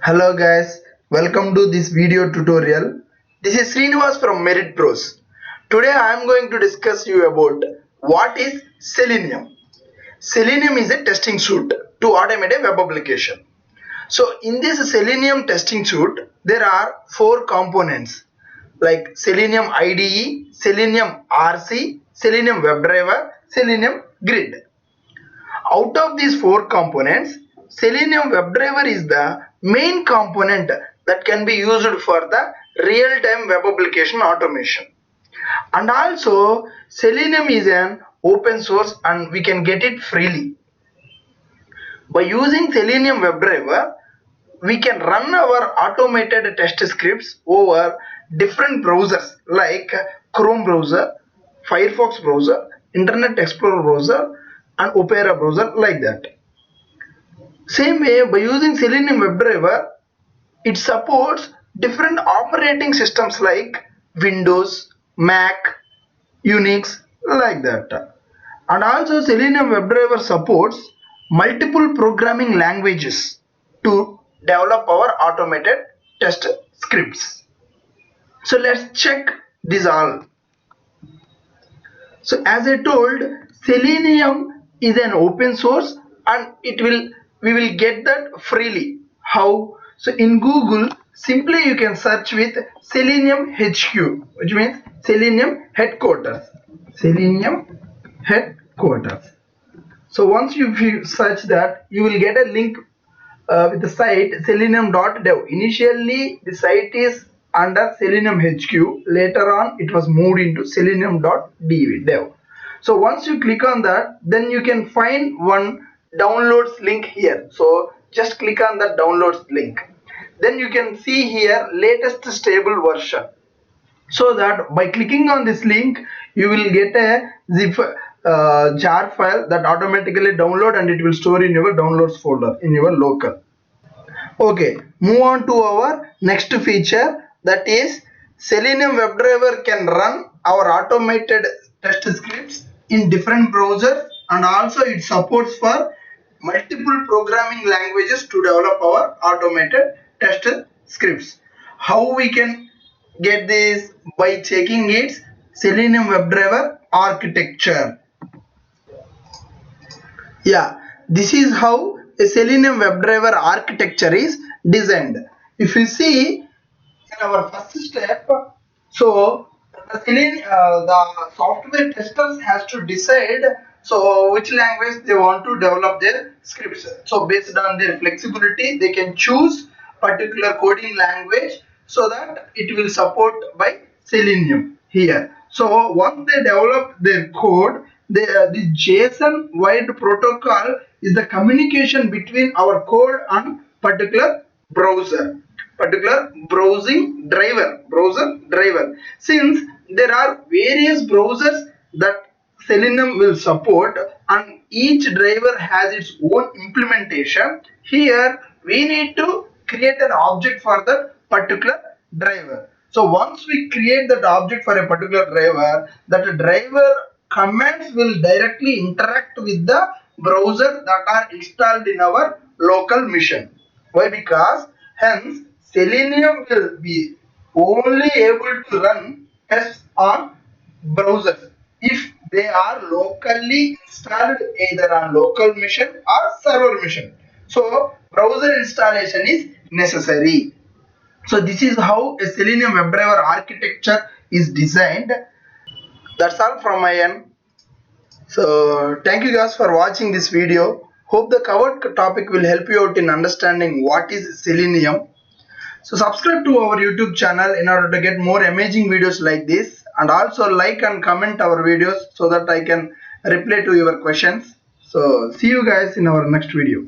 Hello guys, welcome to this video tutorial. This is Srinivas from MeritPros. Today I am going to discuss you about what is Selenium. Selenium is a testing suite to automate a web application. So in this Selenium testing suite, there are four components like Selenium IDE, Selenium RC, Selenium Webdriver, Selenium Grid. Out of these four components, Selenium WebDriver is the main component that can be used for the real-time web application automation. And also, Selenium is an open source and we can get it freely. By using Selenium WebDriver, we can run our automated test scripts over different browsers like Chrome browser, Firefox browser, Internet Explorer browser, and Opera browser like that. Same way, by using Selenium WebDriver, it supports different operating systems like Windows, Mac, Unix, like that. And also Selenium WebDriver supports multiple programming languages to develop our automated test scripts. So let's check this all. So as I told, Selenium is an open source and we will get that freely. How? So in Google, simply you can search with Selenium HQ, which means Selenium headquarters. Selenium headquarters. So once you search that, you will get a link with the site selenium.dev. Initially the site is under Selenium HQ, later on it was moved into selenium.dev. So once you click on that, then you can find one downloads link here. So just click on that downloads link. Then you can see here latest stable version. So that by clicking on this link, you will get a zip jar file that automatically download and it will store in your downloads folder in your local. Okay, move on to our next feature, that is Selenium WebDriver can run our automated test scripts in different browsers, and also it supports for multiple programming languages to develop our automated test scripts. How we can get this? By checking its Selenium WebDriver architecture. Yeah, this is how a Selenium WebDriver architecture is designed. If you see in our first step, so the software testers has to decide which language they want to develop their scripts. So based on their flexibility, they can choose particular coding language so that it will support by Selenium here. So once they develop their code, the JSON wide protocol is the communication between our code and particular browsing browser driver. Since there are various browsers that Selenium will support and each driver has its own implementation, here we need to create an object for that particular driver. So once we create that object for a particular driver, that driver commands will directly interact with the browser that are installed in our local machine. Why? Because hence Selenium will be only able to run tests on browsers if they are locally installed either on local machine or server machine. So browser installation is necessary. So this is how a Selenium WebDriver architecture is designed. That's all from my end. So thank you guys for watching this video. Hope the covered topic will help you out in understanding what is Selenium. So subscribe to our YouTube channel in order to get more amazing videos like this, and also like and comment our videos so that I can reply to your questions. So see you guys in our next video.